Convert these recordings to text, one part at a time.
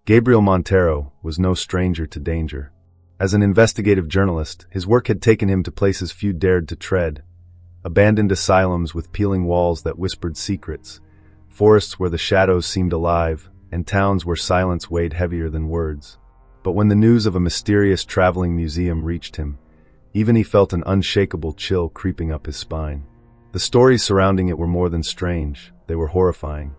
Gabriel Montero was no stranger to danger. As an investigative journalist, his work had taken him to places few dared to tread. Abandoned asylums with peeling walls that whispered secrets, forests where the shadows seemed alive, and towns where silence weighed heavier than words. But when the news of a mysterious traveling museum reached him, even he felt an unshakable chill creeping up his spine. The stories surrounding it were more than strange, they were horrifying.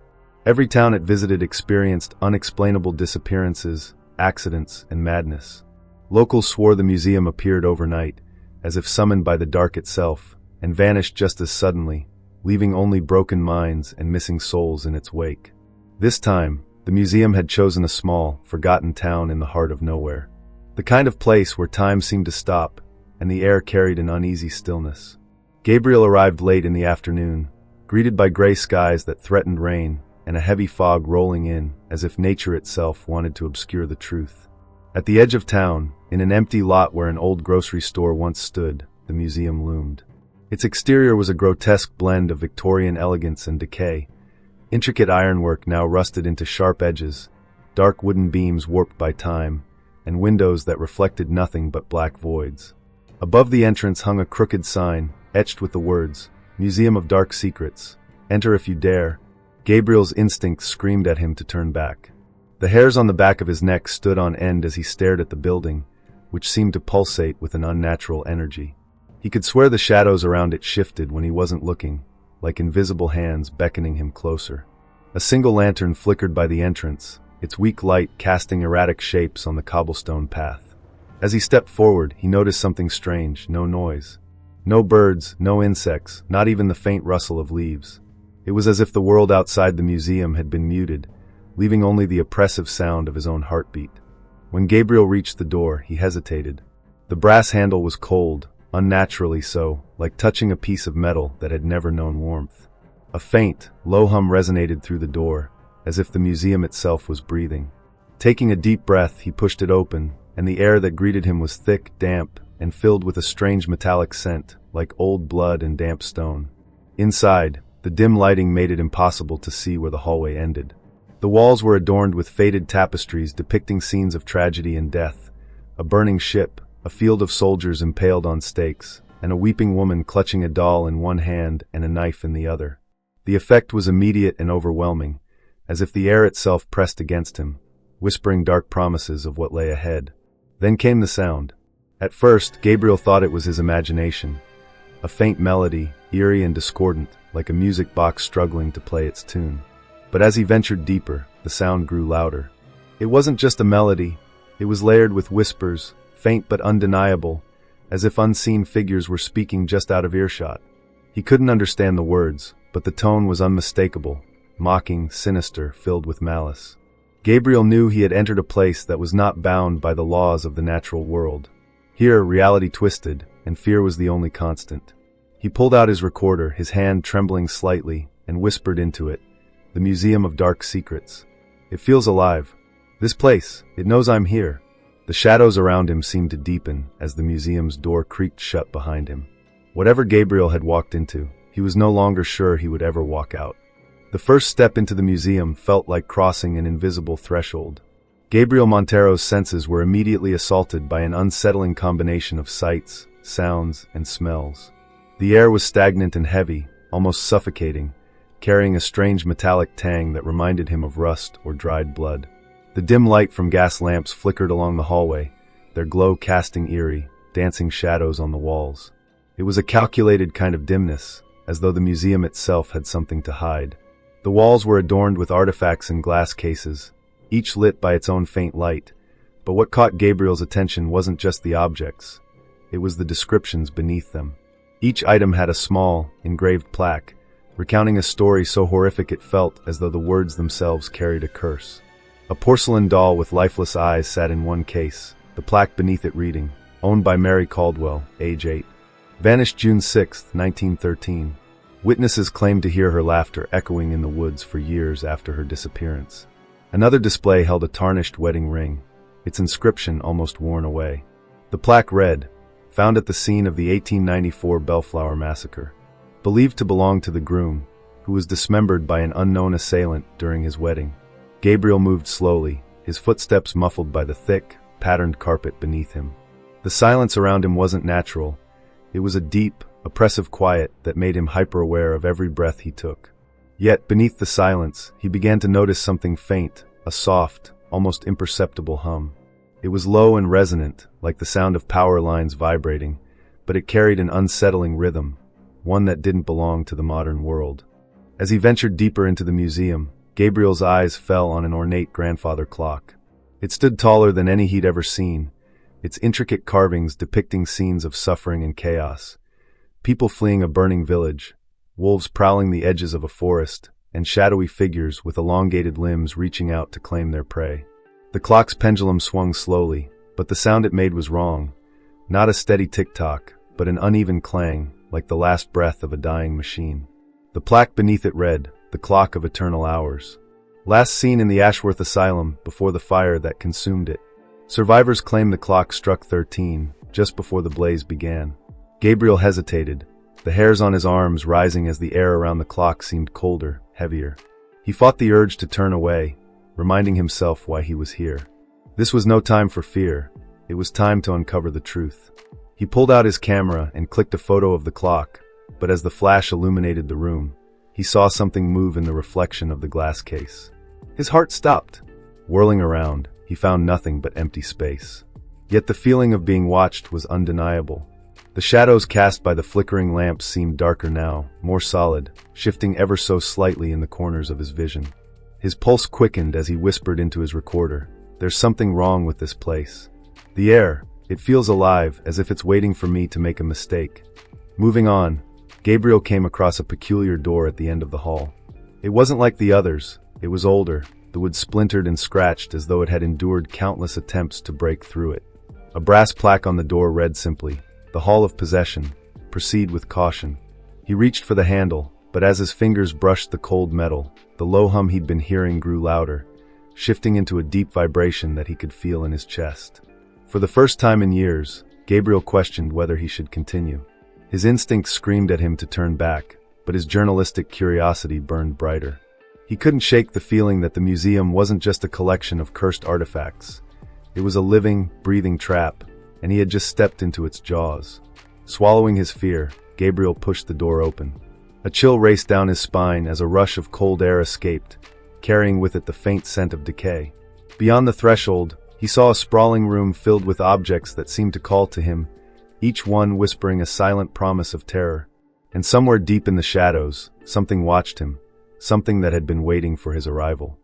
Every town it visited experienced unexplainable disappearances, accidents, and madness. Locals swore the museum appeared overnight, as if summoned by the dark itself, and vanished just as suddenly, leaving only broken minds and missing souls in its wake. This time, the museum had chosen a small, forgotten town in the heart of nowhere. The kind of place where time seemed to stop, and the air carried an uneasy stillness. Gabriel arrived late in the afternoon, greeted by gray skies that threatened rain, and a heavy fog rolling in, as if nature itself wanted to obscure the truth. At the edge of town, in an empty lot where an old grocery store once stood, the museum loomed. Its exterior was a grotesque blend of Victorian elegance and decay. Intricate ironwork now rusted into sharp edges, dark wooden beams warped by time, and windows that reflected nothing but black voids. Above the entrance hung a crooked sign, etched with the words, "Museum of Dark Secrets. Enter if you dare." Gabriel's instincts screamed at him to turn back. The hairs on the back of his neck stood on end as he stared at the building, which seemed to pulsate with an unnatural energy. He could swear the shadows around it shifted when he wasn't looking, like invisible hands beckoning him closer. A single lantern flickered by the entrance, its weak light casting erratic shapes on the cobblestone path. As he stepped forward, he noticed something strange: no noise. No birds, no insects, not even the faint rustle of leaves. It was as if the world outside the museum had been muted, leaving only the oppressive sound of his own heartbeat. When Gabriel reached the door, he hesitated. The brass handle was cold, unnaturally so, like touching a piece of metal that had never known warmth. A faint, low hum resonated through the door, as if the museum itself was breathing. Taking a deep breath, he pushed it open, and the air that greeted him was thick, damp, and filled with a strange metallic scent, like old blood and damp stone. Inside, the dim lighting made it impossible to see where the hallway ended. The walls were adorned with faded tapestries depicting scenes of tragedy and death: a burning ship, a field of soldiers impaled on stakes, and a weeping woman clutching a doll in one hand and a knife in the other. The effect was immediate and overwhelming, as if the air itself pressed against him, whispering dark promises of what lay ahead. Then came the sound. At first, Gabriel thought it was his imagination. A faint melody, eerie and discordant, like a music box struggling to play its tune. But as he ventured deeper, the sound grew louder. It wasn't just a melody, it was layered with whispers, faint but undeniable, as if unseen figures were speaking just out of earshot. He couldn't understand the words, but the tone was unmistakable, mocking, sinister, filled with malice. Gabriel knew he had entered a place that was not bound by the laws of the natural world. Here, reality twisted, and fear was the only constant. He pulled out his recorder, his hand trembling slightly, and whispered into it, "The Museum of Dark Secrets. It feels alive. This place, it knows I'm here." The shadows around him seemed to deepen as the museum's door creaked shut behind him. Whatever Gabriel had walked into, he was no longer sure he would ever walk out. The first step into the museum felt like crossing an invisible threshold. Gabriel Montero's senses were immediately assaulted by an unsettling combination of sights, sounds, and smells. The air was stagnant and heavy, almost suffocating, carrying a strange metallic tang that reminded him of rust or dried blood. The dim light from gas lamps flickered along the hallway, their glow casting eerie, dancing shadows on the walls. It was a calculated kind of dimness, as though the museum itself had something to hide. The walls were adorned with artifacts in glass cases, each lit by its own faint light, but what caught Gabriel's attention wasn't just the objects, it was the descriptions beneath them. Each item had a small, engraved plaque, recounting a story so horrific it felt as though the words themselves carried a curse. A porcelain doll with lifeless eyes sat in one case, the plaque beneath it reading, "Owned by Mary Caldwell, age 8. Vanished June 6, 1913. Witnesses claimed to hear her laughter echoing in the woods for years after her disappearance." Another display held a tarnished wedding ring, its inscription almost worn away. The plaque read, "Found at the scene of the 1894 Bellflower Massacre. Believed to belong to the groom, who was dismembered by an unknown assailant during his wedding." Gabriel moved slowly, his footsteps muffled by the thick, patterned carpet beneath him. The silence around him wasn't natural. It was a deep, oppressive quiet that made him hyper-aware of every breath he took. Yet, beneath the silence, he began to notice something faint, a soft, almost imperceptible hum. It was low and resonant, like the sound of power lines vibrating, but it carried an unsettling rhythm, one that didn't belong to the modern world. As he ventured deeper into the museum, Gabriel's eyes fell on an ornate grandfather clock. It stood taller than any he'd ever seen, its intricate carvings depicting scenes of suffering and chaos. People fleeing a burning village, wolves prowling the edges of a forest, and shadowy figures with elongated limbs reaching out to claim their prey. The clock's pendulum swung slowly, but the sound it made was wrong. Not a steady tick-tock, but an uneven clang, like the last breath of a dying machine. The plaque beneath it read, "The Clock of Eternal Hours." Last seen in the Ashworth Asylum before the fire that consumed it. Survivors claim the clock struck 13, just before the blaze began. Gabriel hesitated, the hairs on his arms rising as the air around the clock seemed colder, heavier. He fought the urge to turn away, reminding himself why he was here. This was no time for fear. It was time to uncover the truth. He pulled out his camera and clicked a photo of the clock, but as the flash illuminated the room, he saw something move in the reflection of the glass case. His heart stopped. Whirling around, he found nothing but empty space. Yet the feeling of being watched was undeniable. The shadows cast by the flickering lamps seemed darker now, more solid, shifting ever so slightly in the corners of his vision. His pulse quickened as he whispered into his recorder, "There's something wrong with this place. The air, it feels alive, as if it's waiting for me to make a mistake." Moving on, Gabriel came across a peculiar door at the end of the hall. It wasn't like the others. It was older, the wood splintered and scratched as though it had endured countless attempts to break through it. A brass plaque on the door read simply, "The Hall of Possession. Proceed with caution." He reached for the handle, but as his fingers brushed the cold metal, the low hum he'd been hearing grew louder, shifting into a deep vibration that he could feel in his chest. For the first time in years, Gabriel questioned whether he should continue. His instincts screamed at him to turn back, but his journalistic curiosity burned brighter. He couldn't shake the feeling that the museum wasn't just a collection of cursed artifacts. It was a living, breathing trap, and he had just stepped into its jaws. Swallowing his fear, Gabriel pushed the door open. A chill raced down his spine as a rush of cold air escaped, carrying with it the faint scent of decay. Beyond the threshold, he saw a sprawling room filled with objects that seemed to call to him, each one whispering a silent promise of terror. And somewhere deep in the shadows, something watched him, something that had been waiting for his arrival.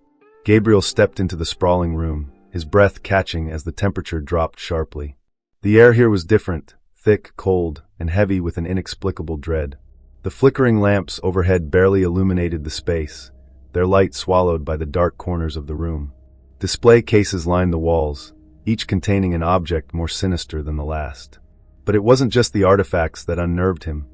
Gabriel stepped into the sprawling room, his breath catching as the temperature dropped sharply. The air here was different, thick, cold, and heavy with an inexplicable dread. The flickering lamps overhead barely illuminated the space, their light swallowed by the dark corners of the room. Display cases lined the walls, each containing an object more sinister than the last. But it wasn't just the artifacts that unnerved him,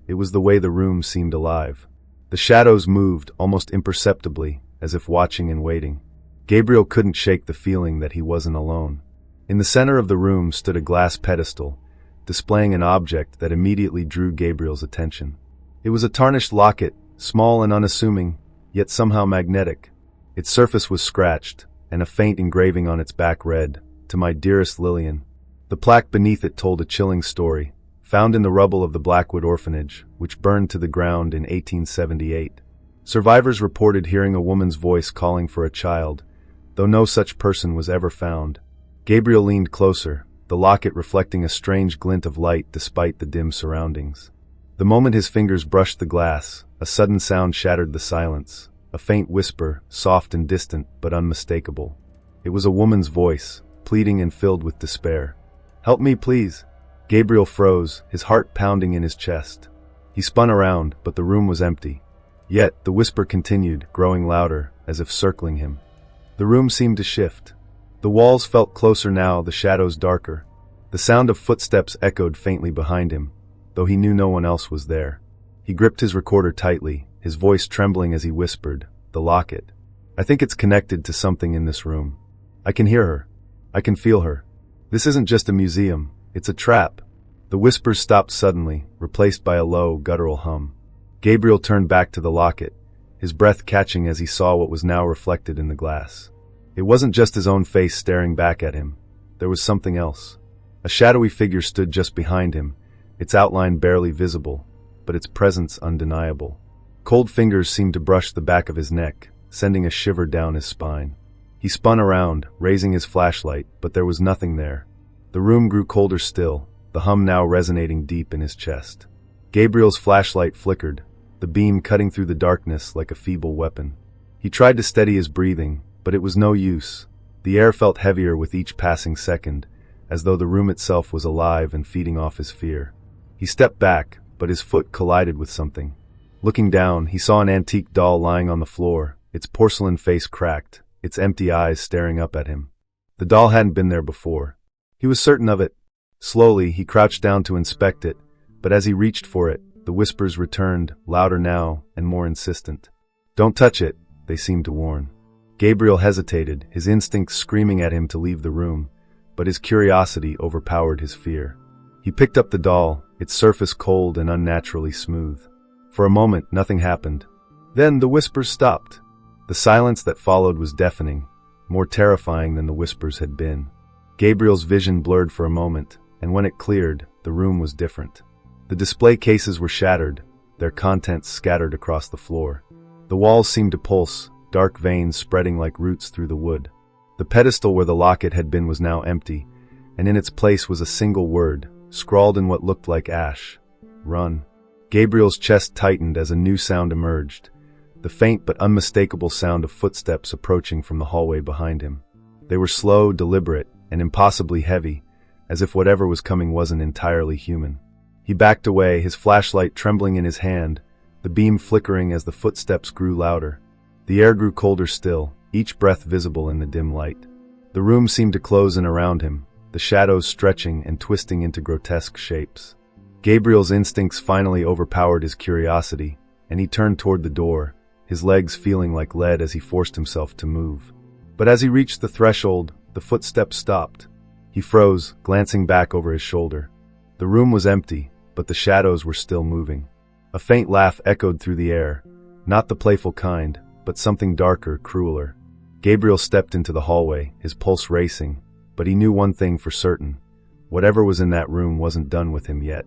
it was the way the room seemed alive. The shadows moved almost imperceptibly, as if watching and waiting. Gabriel couldn't shake the feeling that he wasn't alone. In the center of the room stood a glass pedestal, displaying an object that immediately drew Gabriel's attention. It was a tarnished locket, small and unassuming, yet somehow magnetic. Its surface was scratched, and a faint engraving on its back read, "To my dearest Lillian." The plaque beneath it told a chilling story, found in the rubble of the Blackwood orphanage, which burned to the ground in 1878. Survivors reported hearing a woman's voice calling for a child, though no such person was ever found. Gabriel leaned closer, the locket reflecting a strange glint of light despite the dim surroundings. The moment his fingers brushed the glass, a sudden sound shattered the silence, a faint whisper, soft and distant but unmistakable. It was a woman's voice, pleading and filled with despair. "Help me, please." Gabriel froze, his heart pounding in his chest. He spun around, but the room was empty. Yet, the whisper continued, growing louder, as if circling him. The room seemed to shift. The walls felt closer now, the shadows darker. The sound of footsteps echoed faintly behind him, though he knew no one else was there. He gripped his recorder tightly, his voice trembling as he whispered, "The locket. I think it's connected to something in this room. I can hear her. I can feel her. This isn't just a museum. It's a trap." The whispers stopped suddenly, replaced by a low, guttural hum. Gabriel turned back to the locket, his breath catching as he saw what was now reflected in the glass. It wasn't just his own face staring back at him. There was something else. A shadowy figure stood just behind him, its outline barely visible, but its presence undeniable. Cold fingers seemed to brush the back of his neck, sending a shiver down his spine. He spun around, raising his flashlight, but there was nothing there. The room grew colder still, the hum now resonating deep in his chest. Gabriel's flashlight flickered, the beam cutting through the darkness like a feeble weapon. He tried to steady his breathing, but it was no use. The air felt heavier with each passing second, as though the room itself was alive and feeding off his fear. He stepped back, but his foot collided with something. Looking down, he saw an antique doll lying on the floor, its porcelain face cracked, its empty eyes staring up at him. The doll hadn't been there before. He was certain of it. Slowly, he crouched down to inspect it, but as he reached for it, the whispers returned, louder now and more insistent. "Don't touch it," they seemed to warn. Gabriel hesitated, his instincts screaming at him to leave the room, but his curiosity overpowered his fear. He picked up the doll, its surface cold and unnaturally smooth. For a moment, nothing happened. Then the whispers stopped. The silence that followed was deafening, more terrifying than the whispers had been. Gabriel's vision blurred for a moment, and when it cleared, the room was different. The display cases were shattered, their contents scattered across the floor. The walls seemed to pulse, dark veins spreading like roots through the wood. The pedestal where the locket had been was now empty, and in its place was a single word, scrawled in what looked like ash: "Run." Gabriel's chest tightened as a new sound emerged, the faint but unmistakable sound of footsteps approaching from the hallway behind him. They were slow, deliberate, and impossibly heavy, as if whatever was coming wasn't entirely human. He backed away, his flashlight trembling in his hand, the beam flickering as the footsteps grew louder. The air grew colder still, each breath visible in the dim light. The room seemed to close in around him, the shadows stretching and twisting into grotesque shapes. Gabriel's instincts finally overpowered his curiosity, and he turned toward the door, his legs feeling like lead as he forced himself to move. But as he reached the threshold, the footsteps stopped. He froze, glancing back over his shoulder. The room was empty, but the shadows were still moving. A faint laugh echoed through the air, not the playful kind, but something darker, crueler. Gabriel stepped into the hallway, his pulse racing, but he knew one thing for certain: whatever was in that room wasn't done with him yet.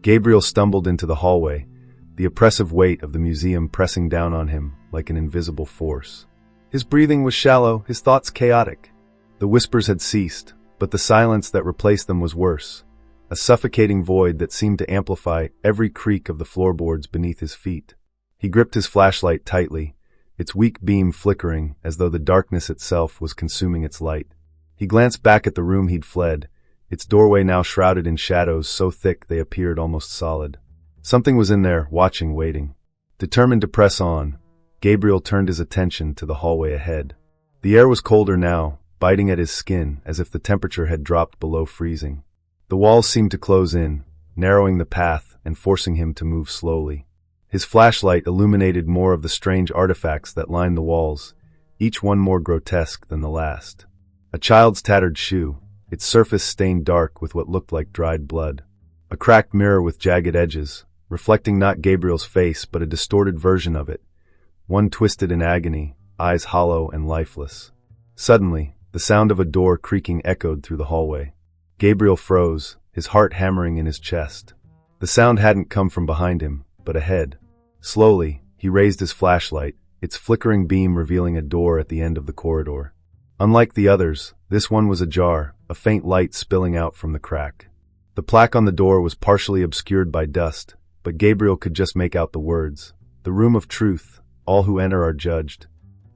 Gabriel stumbled into the hallway, the oppressive weight of the museum pressing down on him like an invisible force. His breathing was shallow, his thoughts chaotic. The whispers had ceased, but the silence that replaced them was worse, a suffocating void that seemed to amplify every creak of the floorboards beneath his feet. He gripped his flashlight tightly, its weak beam flickering as though the darkness itself was consuming its light. He glanced back at the room he'd fled, its doorway now shrouded in shadows so thick they appeared almost solid. Something was in there, watching, waiting. Determined to press on, Gabriel turned his attention to the hallway ahead. The air was colder now, biting at his skin as if the temperature had dropped below freezing. The walls seemed to close in, narrowing the path and forcing him to move slowly. His flashlight illuminated more of the strange artifacts that lined the walls, each one more grotesque than the last. A child's tattered shoe, its surface stained dark with what looked like dried blood. A cracked mirror with jagged edges, reflecting not Gabriel's face but a distorted version of it, one twisted in agony, eyes hollow and lifeless. Suddenly, the sound of a door creaking echoed through the hallway. Gabriel froze, his heart hammering in his chest. The sound hadn't come from behind him, but ahead. Slowly, he raised his flashlight, its flickering beam revealing a door at the end of the corridor. Unlike the others, this one was ajar, a faint light spilling out from the crack. The plaque on the door was partially obscured by dust, but Gabriel could just make out the words: "The Room of Truth, all who enter are judged."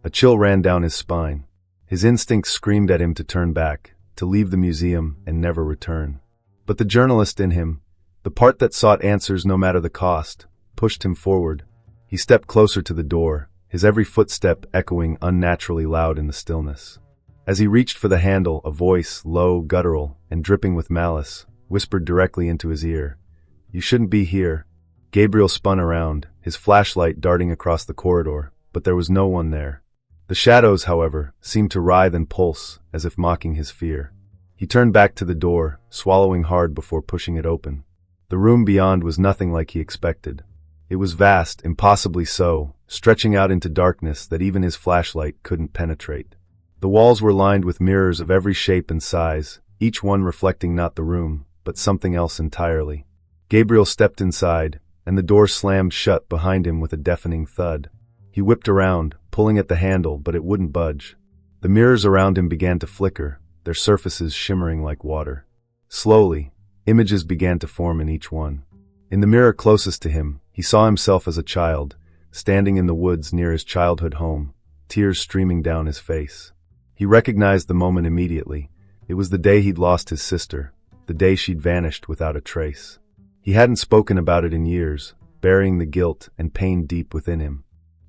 A chill ran down his spine. His instincts screamed at him to turn back, to leave the museum and never return. But the journalist in him, the part that sought answers no matter the cost, pushed him forward. He stepped closer to the door, his every footstep echoing unnaturally loud in the stillness. As he reached for the handle, a voice, low, guttural, and dripping with malice, whispered directly into his ear, "You shouldn't be here." Gabriel spun around, his flashlight darting across the corridor, but there was no one there. The shadows, however, seemed to writhe and pulse, as if mocking his fear. He turned back to the door, swallowing hard before pushing it open. The room beyond was nothing like he expected. It was vast, impossibly so, stretching out into darkness that even his flashlight couldn't penetrate. The walls were lined with mirrors of every shape and size, each one reflecting not the room, but something else entirely. Gabriel stepped inside, and the door slammed shut behind him with a deafening thud. He whipped around, pulling at the handle, but it wouldn't budge. The mirrors around him began to flicker, their surfaces shimmering like water. Slowly, images began to form in each one. In the mirror closest to him, he saw himself as a child, standing in the woods near his childhood home, tears streaming down his face. He recognized the moment immediately. It was the day he'd lost his sister, the day she'd vanished without a trace. He hadn't spoken about it in years, burying the guilt and pain deep within him.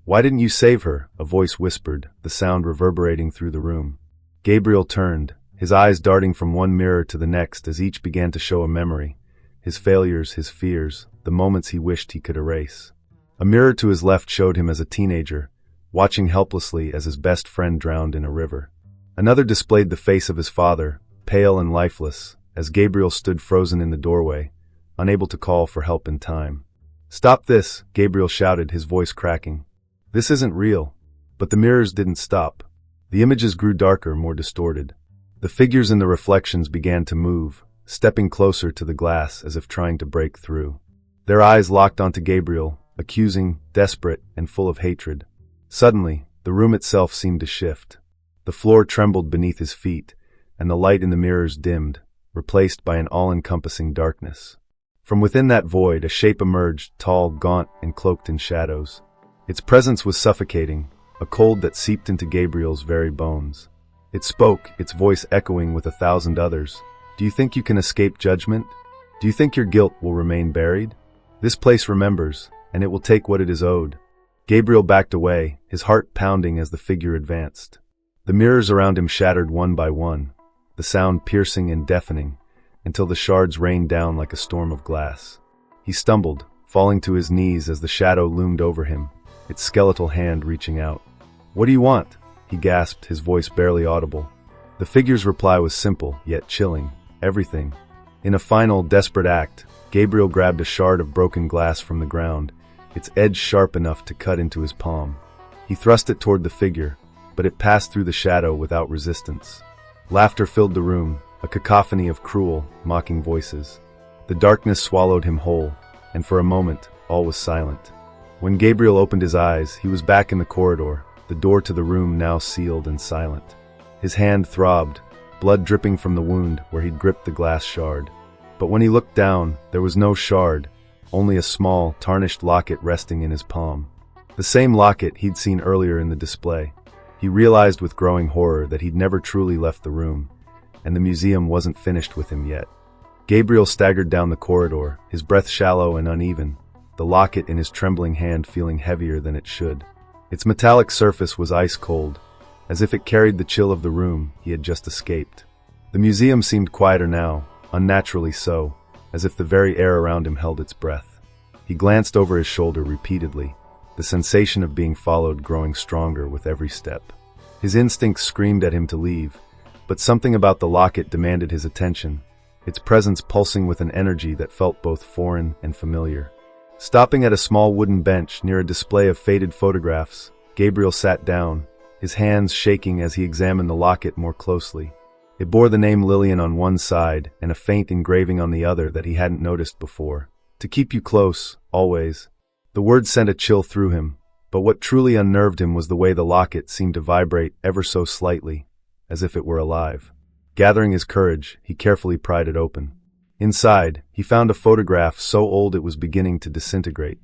"Why didn't you save her?" a voice whispered, the sound reverberating through the room. Gabriel turned, his eyes darting from one mirror to the next as each began to show a memory. His failures, his fears, the moments he wished he could erase. A mirror to his left showed him as a teenager, watching helplessly as his best friend drowned in a river. Another displayed the face of his father, pale and lifeless, as Gabriel stood frozen in the doorway, unable to call for help in time. "Stop this!" Gabriel shouted, his voice cracking. "This isn't real." But the mirrors didn't stop. The images grew darker, more distorted. The figures in the reflections began to move, stepping closer to the glass as if trying to break through. Their eyes locked onto Gabriel, accusing, desperate, and full of hatred. Suddenly, the room itself seemed to shift. The floor trembled beneath his feet, and the light in the mirrors dimmed, replaced by an all-encompassing darkness. From within that void, a shape emerged, tall, gaunt, and cloaked in shadows. Its presence was suffocating, a cold that seeped into Gabriel's very bones. It spoke, its voice echoing with 1,000 others. "Do you think you can escape judgment? Do you think your guilt will remain buried? This place remembers, and it will take what it is owed." Gabriel backed away, his heart pounding as the figure advanced. The mirrors around him shattered one by one, the sound piercing and deafening, until the shards rained down like a storm of glass. He stumbled, falling to his knees as the shadow loomed over him, its skeletal hand reaching out. "What do you want?" he gasped, his voice barely audible. The figure's reply was simple, yet chilling. "Everything." In a final, desperate act, Gabriel grabbed a shard of broken glass from the ground, its edge sharp enough to cut into his palm. He thrust it toward the figure, but it passed through the shadow without resistance. Laughter filled the room, a cacophony of cruel, mocking voices. The darkness swallowed him whole, and for a moment, all was silent. When Gabriel opened his eyes, he was back in the corridor, the door to the room now sealed and silent. His hand throbbed, blood dripping from the wound where he'd gripped the glass shard. But when he looked down, there was no shard, only a small, tarnished locket resting in his palm. The same locket he'd seen earlier in the display. He realized with growing horror that he'd never truly left the room, and the museum wasn't finished with him yet. Gabriel staggered down the corridor, his breath shallow and uneven, the locket in his trembling hand feeling heavier than it should. Its metallic surface was ice cold, as if it carried the chill of the room he had just escaped. The museum seemed quieter now, unnaturally so, as if the very air around him held its breath. He glanced over his shoulder repeatedly, the sensation of being followed growing stronger with every step. His instincts screamed at him to leave, but something about the locket demanded his attention, its presence pulsing with an energy that felt both foreign and familiar. Stopping at a small wooden bench near a display of faded photographs, Gabriel sat down, his hands shaking as he examined the locket more closely. It bore the name Lillian on one side and a faint engraving on the other that he hadn't noticed before. "To keep you close, always." The word sent a chill through him, but what truly unnerved him was the way the locket seemed to vibrate ever so slightly, as if it were alive. Gathering his courage, he carefully pried it open. Inside, he found a photograph so old it was beginning to disintegrate.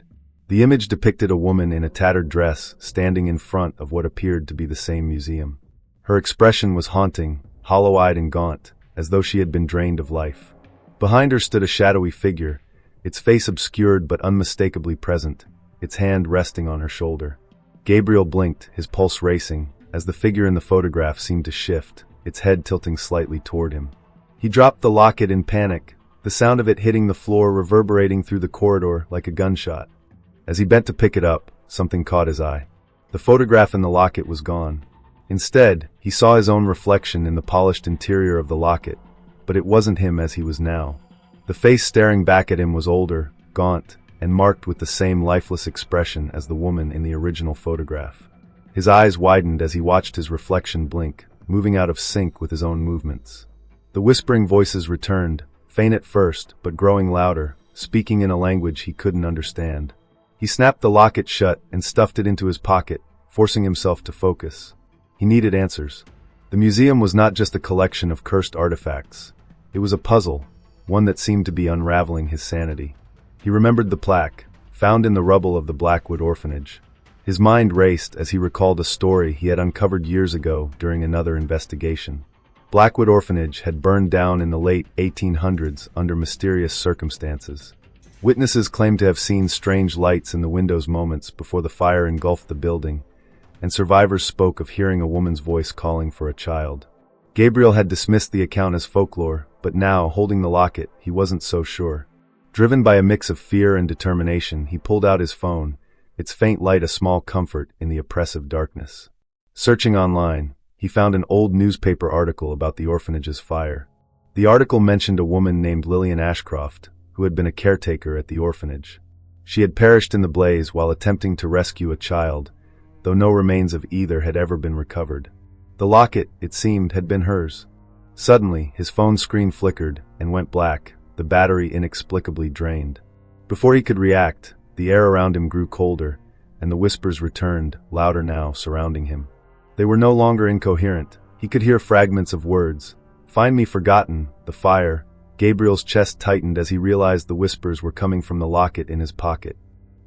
The image depicted a woman in a tattered dress standing in front of what appeared to be the same museum. Her expression was haunting, hollow-eyed and gaunt, as though she had been drained of life. Behind her stood a shadowy figure, its face obscured but unmistakably present, its hand resting on her shoulder. Gabriel blinked, his pulse racing, as the figure in the photograph seemed to shift, its head tilting slightly toward him. He dropped the locket in panic, the sound of it hitting the floor reverberating through the corridor like a gunshot. As he bent to pick it up, something caught his eye. The photograph in the locket was gone. Instead, he saw his own reflection in the polished interior of the locket, but it wasn't him as he was now. The face staring back at him was older, gaunt, and marked with the same lifeless expression as the woman in the original photograph. His eyes widened as he watched his reflection blink, moving out of sync with his own movements. The whispering voices returned, faint at first, but growing louder, speaking in a language he couldn't understand. He snapped the locket shut and stuffed it into his pocket, forcing himself to focus. He needed answers. The museum was not just a collection of cursed artifacts. It was a puzzle, one that seemed to be unraveling his sanity. He remembered the plaque, found in the rubble of the Blackwood orphanage. His mind raced as he recalled a story he had uncovered years ago during another investigation. Blackwood Orphanage had burned down in the late 1800s under mysterious circumstances. Witnesses claimed to have seen strange lights in the windows moments before the fire engulfed the building, and survivors spoke of hearing a woman's voice calling for a child. Gabriel had dismissed the account as folklore, but now, holding the locket, he wasn't so sure. Driven by a mix of fear and determination, he pulled out his phone, its faint light a small comfort in the oppressive darkness. Searching online, he found an old newspaper article about the orphanage's fire. The article mentioned a woman named Lillian Ashcroft, who had been a caretaker at the orphanage. She had perished in the blaze while attempting to rescue a child, though no remains of either had ever been recovered. The locket, it seemed, had been hers. Suddenly, his phone screen flickered and went black, the battery inexplicably drained. Before he could react, the air around him grew colder, and the whispers returned, louder now, surrounding him. They were no longer incoherent. He could hear fragments of words. "Find me forgotten, the fire." Gabriel's chest tightened as he realized the whispers were coming from the locket in his pocket.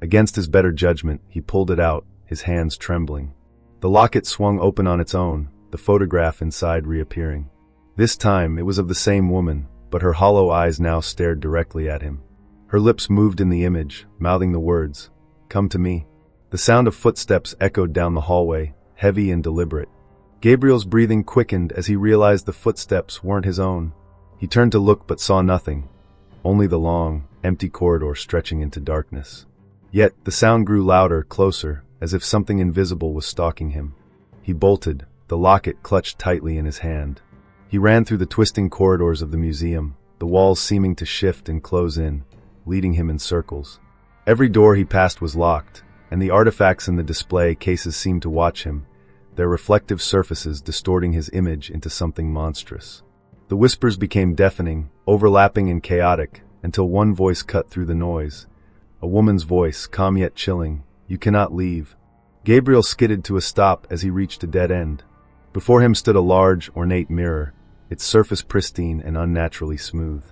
Against his better judgment, he pulled it out, his hands trembling. The locket swung open on its own, the photograph inside reappearing. This time, it was of the same woman, but her hollow eyes now stared directly at him. Her lips moved in the image, mouthing the words, "Come to me." The sound of footsteps echoed down the hallway, heavy and deliberate. Gabriel's breathing quickened as he realized the footsteps weren't his own. He turned to look but saw nothing, only the long, empty corridor stretching into darkness. Yet, the sound grew louder, closer, as if something invisible was stalking him. He bolted, the locket clutched tightly in his hand. He ran through the twisting corridors of the museum, the walls seeming to shift and close in, leading him in circles. Every door he passed was locked, and the artifacts in the display cases seemed to watch him, their reflective surfaces distorting his image into something monstrous. The whispers became deafening, overlapping and chaotic, until one voice cut through the noise. A woman's voice, calm yet chilling, "You cannot leave." Gabriel skidded to a stop as he reached a dead end. Before him stood a large, ornate mirror, its surface pristine and unnaturally smooth.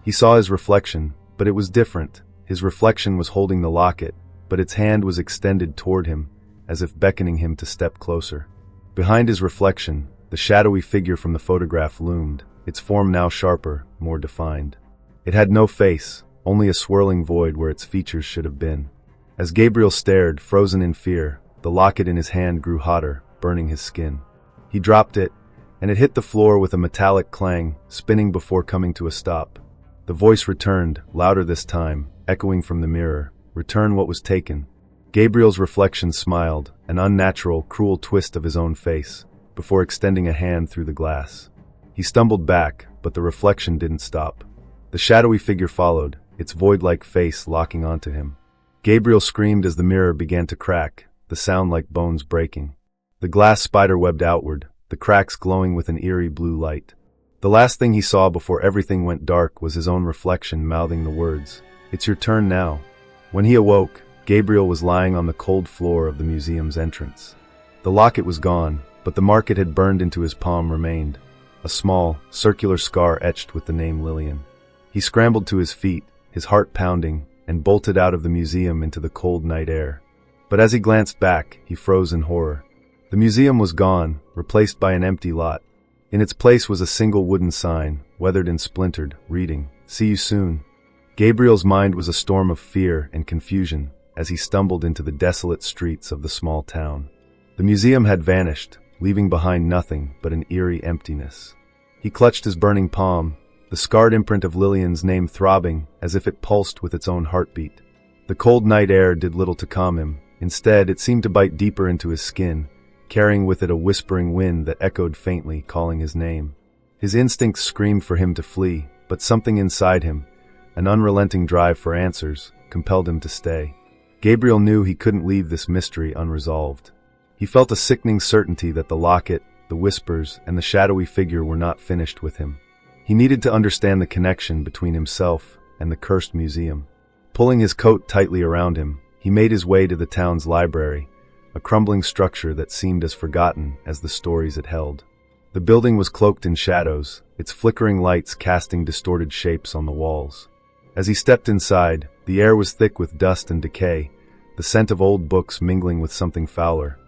He saw his reflection, but it was different. His reflection was holding the locket, but its hand was extended toward him, as if beckoning him to step closer. Behind his reflection, the shadowy figure from the photograph loomed, its form now sharper, more defined. It had no face, only a swirling void where its features should have been. As Gabriel stared, frozen in fear, the locket in his hand grew hotter, burning his skin. He dropped it, and it hit the floor with a metallic clang, spinning before coming to a stop. The voice returned, louder this time, echoing from the mirror. "Return what was taken." Gabriel's reflection smiled, an unnatural, cruel twist of his own face, before extending a hand through the glass. He stumbled back, but the reflection didn't stop. The shadowy figure followed, its void-like face locking onto him. Gabriel screamed as the mirror began to crack, the sound like bones breaking. The glass spider-webbed outward, the cracks glowing with an eerie blue light. The last thing he saw before everything went dark was his own reflection mouthing the words, "It's your turn now." When he awoke, Gabriel was lying on the cold floor of the museum's entrance. The locket was gone, but the mark it had burned into his palm remained, a small, circular scar etched with the name Lillian. He scrambled to his feet, his heart pounding, and bolted out of the museum into the cold night air. But as he glanced back, he froze in horror. The museum was gone, replaced by an empty lot. In its place was a single wooden sign, weathered and splintered, reading, "See you soon." Gabriel's mind was a storm of fear and confusion as he stumbled into the desolate streets of the small town. The museum had vanished, leaving behind nothing but an eerie emptiness. He clutched his burning palm, the scarred imprint of Lillian's name throbbing as if it pulsed with its own heartbeat. The cold night air did little to calm him. Instead, it seemed to bite deeper into his skin, carrying with it a whispering wind that echoed faintly, calling his name. His instincts screamed for him to flee, but something inside him, an unrelenting drive for answers, compelled him to stay. Gabriel knew he couldn't leave this mystery unresolved. He felt a sickening certainty that the locket, the whispers, and the shadowy figure were not finished with him. He needed to understand the connection between himself and the cursed museum. Pulling his coat tightly around him, he made his way to the town's library, a crumbling structure that seemed as forgotten as the stories it held. The building was cloaked in shadows, its flickering lights casting distorted shapes on the walls. As he stepped inside, the air was thick with dust and decay, the scent of old books mingling with something fouler,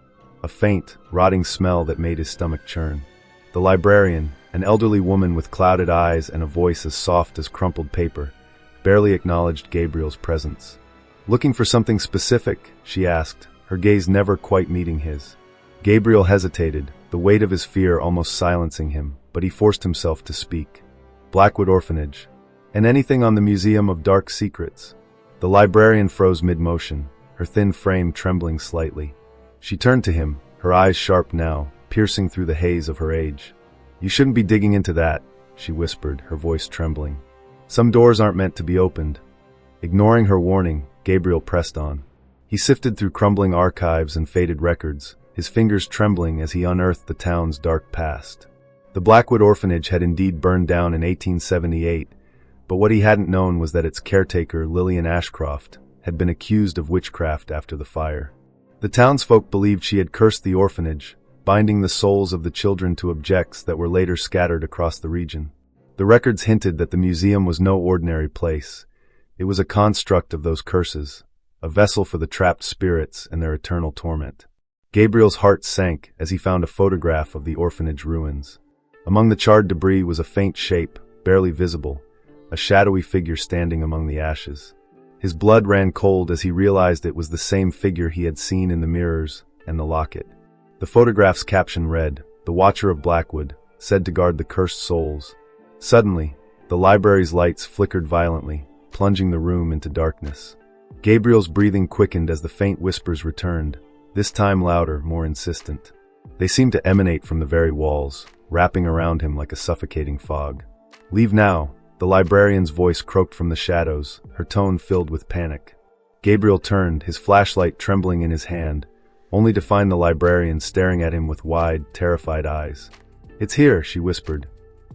a faint, rotting smell that made his stomach churn. The librarian, an elderly woman with clouded eyes and a voice as soft as crumpled paper, barely acknowledged Gabriel's presence. "Looking for something specific?" she asked, her gaze never quite meeting his. Gabriel hesitated, the weight of his fear almost silencing him, but he forced himself to speak. "Blackwood Orphanage. And anything on the Museum of Dark Secrets?" The librarian froze mid-motion, her thin frame trembling slightly. She turned to him, her eyes sharp now, piercing through the haze of her age. "You shouldn't be digging into that," she whispered, her voice trembling. "Some doors aren't meant to be opened." Ignoring her warning, Gabriel pressed on. He sifted through crumbling archives and faded records, his fingers trembling as he unearthed the town's dark past. The Blackwood Orphanage had indeed burned down in 1878, but what he hadn't known was that its caretaker, Lillian Ashcroft, had been accused of witchcraft after the fire. The townsfolk believed she had cursed the orphanage, binding the souls of the children to objects that were later scattered across the region. The records hinted that the museum was no ordinary place. It was a construct of those curses, a vessel for the trapped spirits and their eternal torment. Gabriel's heart sank as he found a photograph of the orphanage ruins. Among the charred debris was a faint shape, barely visible, a shadowy figure standing among the ashes. His blood ran cold as he realized it was the same figure he had seen in the mirrors and the locket. The photograph's caption read, "The Watcher of Blackwood, said to guard the cursed souls." Suddenly, the library's lights flickered violently, plunging the room into darkness. Gabriel's breathing quickened as the faint whispers returned, this time louder, more insistent. They seemed to emanate from the very walls, wrapping around him like a suffocating fog. "Leave now," the librarian's voice croaked from the shadows, her tone filled with panic. Gabriel turned, his flashlight trembling in his hand, only to find the librarian staring at him with wide, terrified eyes. "It's here," she whispered.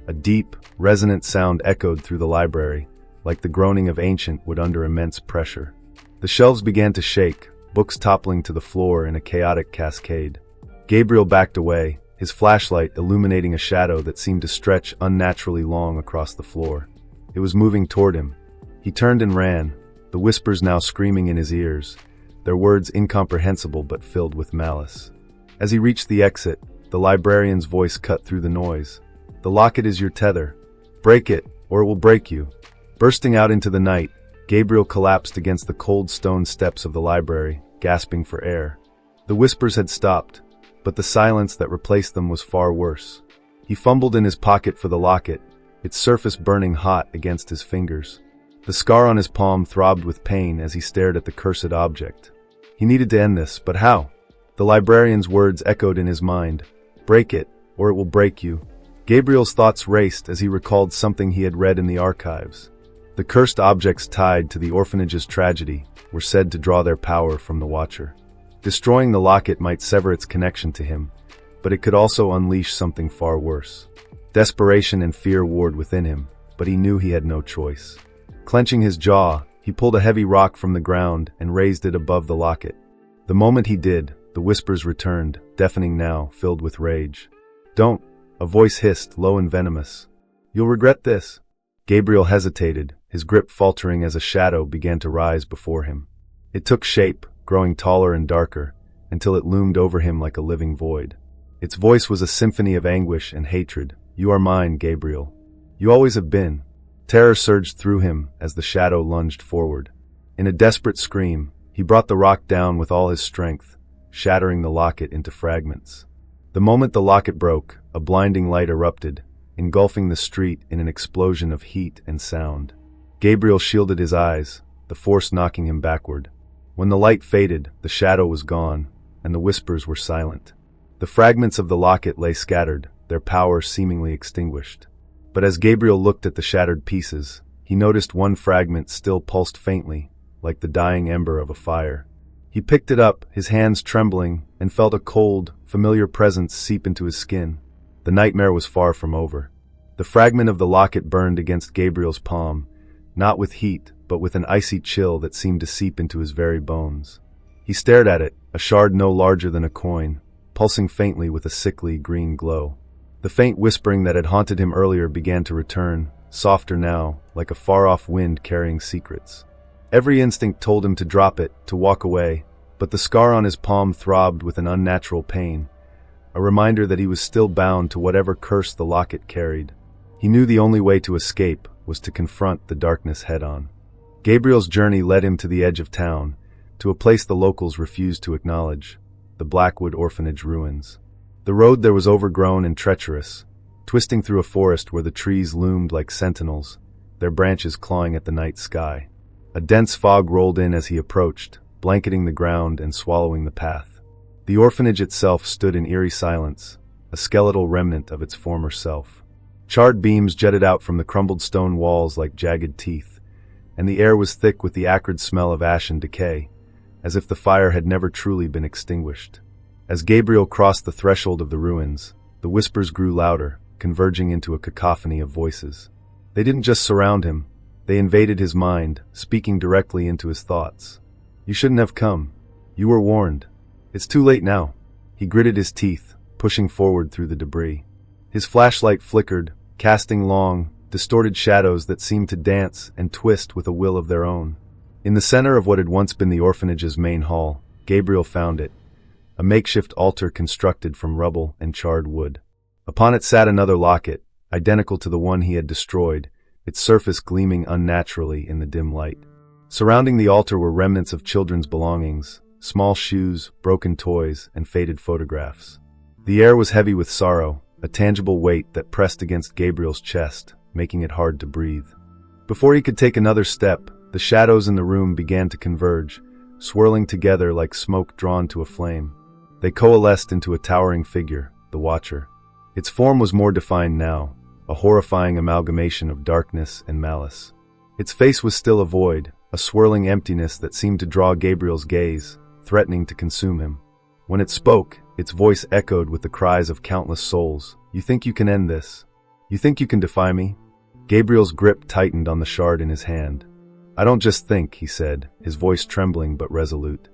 A deep, resonant sound echoed through the library, like the groaning of ancient wood under immense pressure. The shelves began to shake, books toppling to the floor in a chaotic cascade. Gabriel backed away, his flashlight illuminating a shadow that seemed to stretch unnaturally long across the floor. It was moving toward him. He turned and ran, the whispers now screaming in his ears, their words incomprehensible but filled with malice. As he reached the exit, the librarian's voice cut through the noise. "The locket is your tether. Break it, or it will break you." Bursting out into the night, Gabriel collapsed against the cold stone steps of the library, gasping for air. The whispers had stopped, but the silence that replaced them was far worse. He fumbled in his pocket for the locket, its surface burning hot against his fingers. The scar on his palm throbbed with pain as he stared at the cursed object. He needed to end this, but how? The librarian's words echoed in his mind. "Break it, or it will break you." Gabriel's thoughts raced as he recalled something he had read in the archives. The cursed objects tied to the orphanage's tragedy were said to draw their power from the Watcher. Destroying the locket might sever its connection to him, but it could also unleash something far worse. Desperation and fear warred within him, but he knew he had no choice. Clenching his jaw, he pulled a heavy rock from the ground and raised it above the locket. The moment he did, the whispers returned, deafening now, filled with rage. "Don't," a voice hissed, low and venomous. "You'll regret this." Gabriel hesitated, his grip faltering as a shadow began to rise before him. It took shape, growing taller and darker, until it loomed over him like a living void. Its voice was a symphony of anguish and hatred. "You are mine, Gabriel. You always have been." Terror surged through him as the shadow lunged forward. In a desperate scream, he brought the rock down with all his strength, shattering the locket into fragments. The moment the locket broke, a blinding light erupted, engulfing the street in an explosion of heat and sound. Gabriel shielded his eyes, the force knocking him backward. When the light faded, the shadow was gone, and the whispers were silent. The fragments of the locket lay scattered, their power seemingly extinguished. But as Gabriel looked at the shattered pieces, he noticed one fragment still pulsed faintly, like the dying ember of a fire. He picked it up, his hands trembling, and felt a cold, familiar presence seep into his skin. The nightmare was far from over. The fragment of the locket burned against Gabriel's palm, not with heat, but with an icy chill that seemed to seep into his very bones. He stared at it, a shard no larger than a coin, pulsing faintly with a sickly green glow. The faint whispering that had haunted him earlier began to return, softer now, like a far-off wind carrying secrets. Every instinct told him to drop it, to walk away, but the scar on his palm throbbed with an unnatural pain, a reminder that he was still bound to whatever curse the locket carried. He knew the only way to escape was to confront the darkness head-on. Gabriel's journey led him to the edge of town, to a place the locals refused to acknowledge, the Blackwood Orphanage ruins. The road there was overgrown and treacherous, twisting through a forest where the trees loomed like sentinels, their branches clawing at the night sky. A dense fog rolled in as he approached, blanketing the ground and swallowing the path. The orphanage itself stood in eerie silence, a skeletal remnant of its former self. Charred beams jutted out from the crumbled stone walls like jagged teeth, and the air was thick with the acrid smell of ash and decay, as if the fire had never truly been extinguished. As Gabriel crossed the threshold of the ruins, the whispers grew louder, converging into a cacophony of voices. They didn't just surround him, they invaded his mind, speaking directly into his thoughts. "You shouldn't have come. You were warned. It's too late now." He gritted his teeth, pushing forward through the debris. His flashlight flickered, casting long, distorted shadows that seemed to dance and twist with a will of their own. In the center of what had once been the orphanage's main hall, Gabriel found it, a makeshift altar constructed from rubble and charred wood. Upon it sat another locket, identical to the one he had destroyed, its surface gleaming unnaturally in the dim light. Surrounding the altar were remnants of children's belongings, small shoes, broken toys, and faded photographs. The air was heavy with sorrow, a tangible weight that pressed against Gabriel's chest, making it hard to breathe. Before he could take another step, the shadows in the room began to converge, swirling together like smoke drawn to a flame. They coalesced into a towering figure, the Watcher. Its form was more defined now, a horrifying amalgamation of darkness and malice. Its face was still a void, a swirling emptiness that seemed to draw Gabriel's gaze, threatening to consume him. When it spoke, its voice echoed with the cries of countless souls. "You think you can end this? You think you can defy me?" Gabriel's grip tightened on the shard in his hand. "I don't just think," he said, his voice trembling but resolute.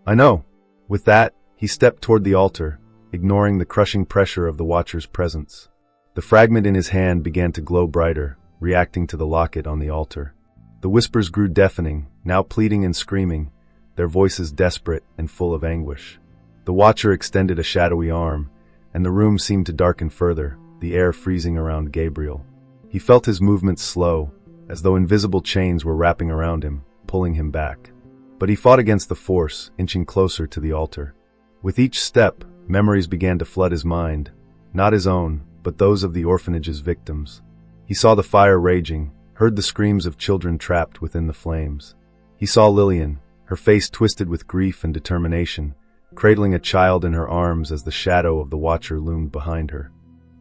"I know." With that, he stepped toward the altar, ignoring the crushing pressure of the Watcher's presence. The fragment in his hand began to glow brighter, reacting to the locket on the altar. The whispers grew deafening, now pleading and screaming, their voices desperate and full of anguish. The Watcher extended a shadowy arm, and the room seemed to darken further, the air freezing around Gabriel. He felt his movements slow, as though invisible chains were wrapping around him, pulling him back. But he fought against the force, inching closer to the altar. With each step, memories began to flood his mind, not his own, but those of the orphanage's victims. He saw the fire raging, heard the screams of children trapped within the flames. He saw Lillian, her face twisted with grief and determination, cradling a child in her arms as the shadow of the Watcher loomed behind her.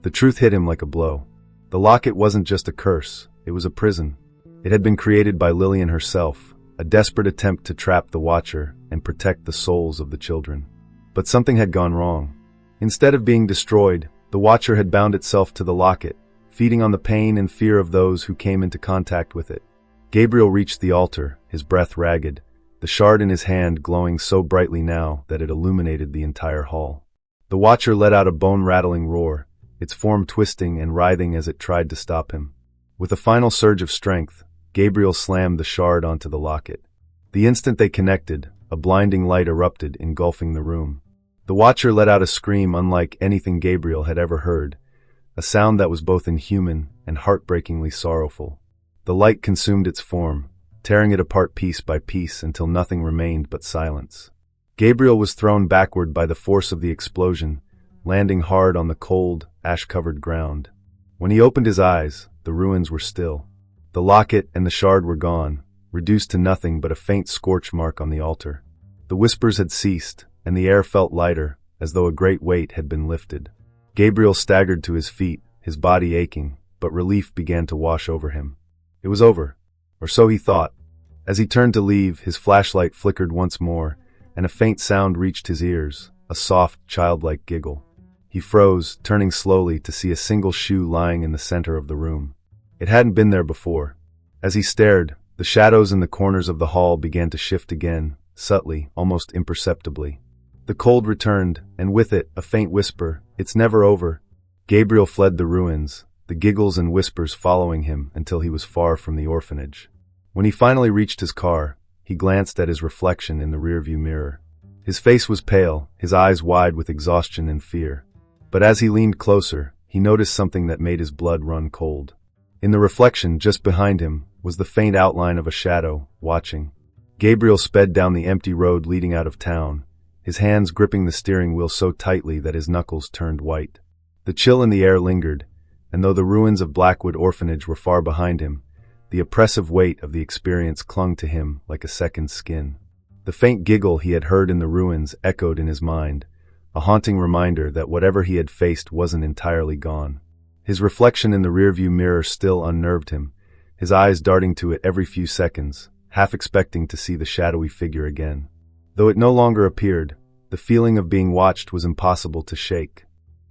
The truth hit him like a blow. The locket wasn't just a curse, it was a prison. It had been created by Lillian herself, a desperate attempt to trap the Watcher and protect the souls of the children. But something had gone wrong. Instead of being destroyed, the Watcher had bound itself to the locket, feeding on the pain and fear of those who came into contact with it. Gabriel reached the altar, his breath ragged, the shard in his hand glowing so brightly now that it illuminated the entire hall. The Watcher let out a bone-rattling roar, its form twisting and writhing as it tried to stop him. With a final surge of strength, Gabriel slammed the shard onto the locket. The instant they connected, a blinding light erupted, engulfing the room. The Watcher let out a scream unlike anything Gabriel had ever heard, a sound that was both inhuman and heartbreakingly sorrowful. The light consumed its form, tearing it apart piece by piece until nothing remained but silence. Gabriel was thrown backward by the force of the explosion, landing hard on the cold, ash-covered ground. When he opened his eyes, the ruins were still. The locket and the shard were gone, reduced to nothing but a faint scorch mark on the altar. The whispers had ceased, and the air felt lighter, as though a great weight had been lifted. Gabriel staggered to his feet, his body aching, but relief began to wash over him. It was over, or so he thought. As he turned to leave, his flashlight flickered once more, and a faint sound reached his ears, a soft, childlike giggle. He froze, turning slowly to see a single shoe lying in the center of the room. It hadn't been there before. As he stared, the shadows in the corners of the hall began to shift again, subtly, almost imperceptibly. The cold returned, and with it, a faint whisper, "It's never over." Gabriel fled the ruins, the giggles and whispers following him until he was far from the orphanage. When he finally reached his car, he glanced at his reflection in the rearview mirror. His face was pale, his eyes wide with exhaustion and fear. But as he leaned closer, he noticed something that made his blood run cold. In the reflection just behind him was the faint outline of a shadow, watching. Gabriel sped down the empty road leading out of town, his hands gripping the steering wheel so tightly that his knuckles turned white. The chill in the air lingered, and though the ruins of Blackwood Orphanage were far behind him, the oppressive weight of the experience clung to him like a second skin. The faint giggle he had heard in the ruins echoed in his mind, a haunting reminder that whatever he had faced wasn't entirely gone. His reflection in the rearview mirror still unnerved him, his eyes darting to it every few seconds, half expecting to see the shadowy figure again. Though it no longer appeared, the feeling of being watched was impossible to shake.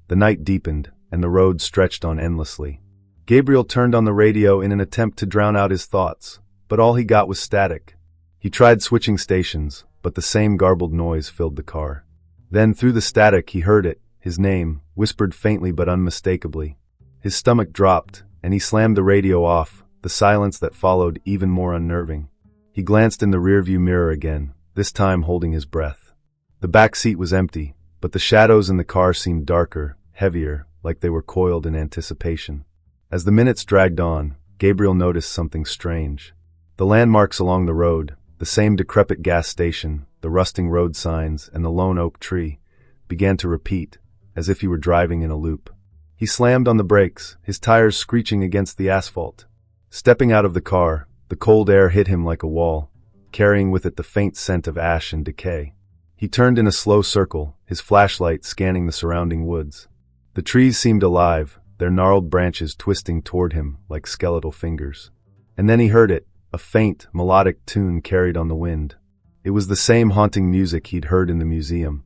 The night deepened, and the road stretched on endlessly. Gabriel turned on the radio in an attempt to drown out his thoughts, but all he got was static. He tried switching stations, but the same garbled noise filled the car. Then through the static he heard it, his name, whispered faintly but unmistakably. His stomach dropped, and he slammed the radio off, the silence that followed even more unnerving. He glanced in the rearview mirror again, this time holding his breath. The back seat was empty, but the shadows in the car seemed darker, heavier, like they were coiled in anticipation. As the minutes dragged on, Gabriel noticed something strange. The landmarks along the road, the same decrepit gas station, the rusting road signs, and the lone oak tree, began to repeat, as if he were driving in a loop. He slammed on the brakes, his tires screeching against the asphalt. Stepping out of the car, the cold air hit him like a wall, carrying with it the faint scent of ash and decay. He turned in a slow circle, his flashlight scanning the surrounding woods. The trees seemed alive, their gnarled branches twisting toward him like skeletal fingers. And then he heard it, a faint, melodic tune carried on the wind. It was the same haunting music he'd heard in the museum,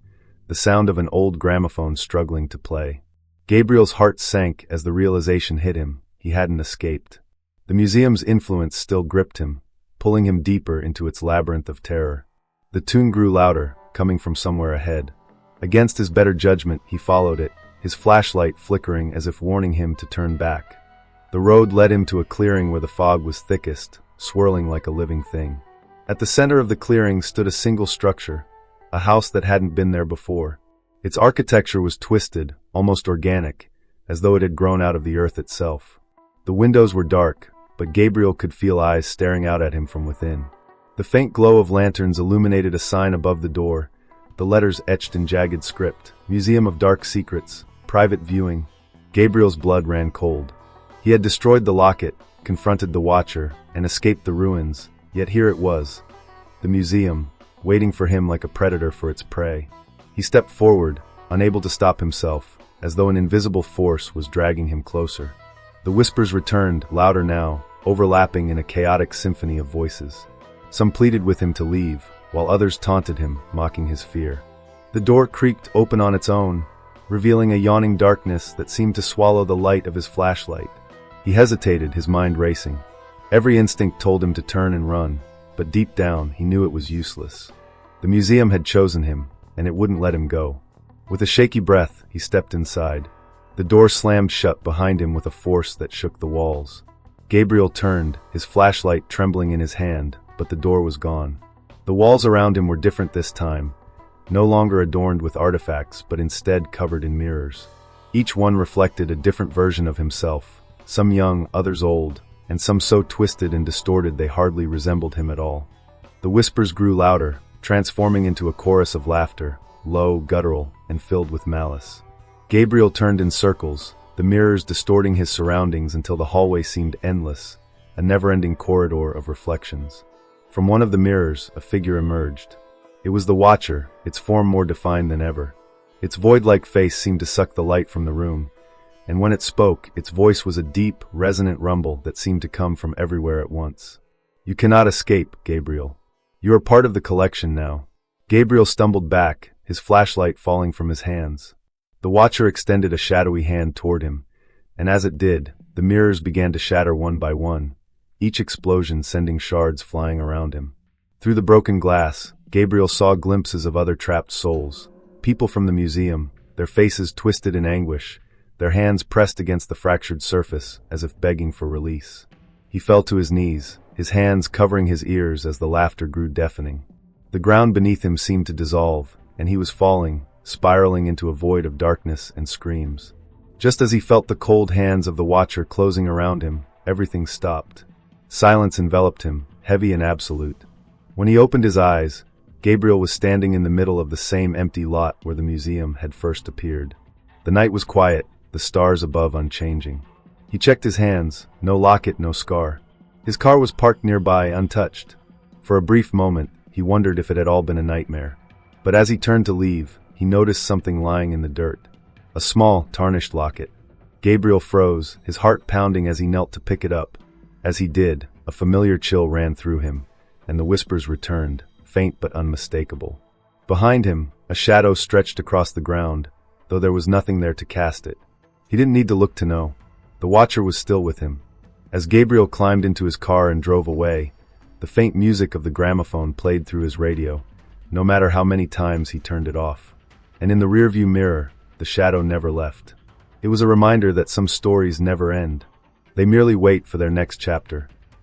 the sound of an old gramophone struggling to play. Gabriel's heart sank as the realization hit him, he hadn't escaped. The museum's influence still gripped him, pulling him deeper into its labyrinth of terror. The tune grew louder, coming from somewhere ahead. Against his better judgment, he followed it, his flashlight flickering as if warning him to turn back. The road led him to a clearing where the fog was thickest, swirling like a living thing. At the center of the clearing stood a single structure, a house that hadn't been there before. Its architecture was twisted, almost organic, as though it had grown out of the earth itself. The windows were dark, but Gabriel could feel eyes staring out at him from within. The faint glow of lanterns illuminated a sign above the door, the letters etched in jagged script, Museum of Dark Secrets, Private Viewing. Gabriel's blood ran cold. He had destroyed the locket, confronted the Watcher, and escaped the ruins, yet here it was, the museum, waiting for him like a predator for its prey. He stepped forward, unable to stop himself, as though an invisible force was dragging him closer. The whispers returned, louder now, overlapping in a chaotic symphony of voices. Some pleaded with him to leave, while others taunted him, mocking his fear. The door creaked open on its own, revealing a yawning darkness that seemed to swallow the light of his flashlight. He hesitated, his mind racing. Every instinct told him to turn and run, but deep down he knew it was useless. The museum had chosen him, and it wouldn't let him go. With a shaky breath, he stepped inside. The door slammed shut behind him with a force that shook the walls. Gabriel turned, his flashlight trembling in his hand, but the door was gone. The walls around him were different this time, no longer adorned with artifacts, but instead covered in mirrors. Each one reflected a different version of himself, some young, others old, and some so twisted and distorted they hardly resembled him at all. The whispers grew louder, transforming into a chorus of laughter, low, guttural, and filled with malice. Gabriel turned in circles, the mirrors distorting his surroundings until the hallway seemed endless, a never-ending corridor of reflections. From one of the mirrors, a figure emerged. It was the Watcher, its form more defined than ever. Its void-like face seemed to suck the light from the room, and when it spoke, its voice was a deep, resonant rumble that seemed to come from everywhere at once. "You cannot escape, Gabriel. You are part of the collection now." Gabriel stumbled back, his flashlight falling from his hands. The watcher extended a shadowy hand toward him, and as it did, the mirrors began to shatter one by one, each explosion sending shards flying around him. Through the broken glass, Gabriel saw glimpses of other trapped souls, people from the museum, their faces twisted in anguish, their hands pressed against the fractured surface as if begging for release. He fell to his knees, his hands covering his ears as the laughter grew deafening. The ground beneath him seemed to dissolve, and he was falling, spiraling into a void of darkness and screams. Just as he felt the cold hands of the watcher closing around him, everything stopped. Silence enveloped him, heavy and absolute. When he opened his eyes, Gabriel was standing in the middle of the same empty lot where the museum had first appeared. The night was quiet, the stars above unchanging. He checked his hands, no locket, no scar. His car was parked nearby, untouched. For a brief moment, he wondered if it had all been a nightmare. But as he turned to leave, he noticed something lying in the dirt. A small, tarnished locket. Gabriel froze, his heart pounding as he knelt to pick it up. As he did, a familiar chill ran through him, and the whispers returned, faint but unmistakable. Behind him, a shadow stretched across the ground, though there was nothing there to cast it. He didn't need to look to know. The watcher was still with him. As Gabriel climbed into his car and drove away, the faint music of the gramophone played through his radio, no matter how many times he turned it off. And in the rearview mirror, the shadow never left. It was a reminder that some stories never end. They merely wait for their next chapter.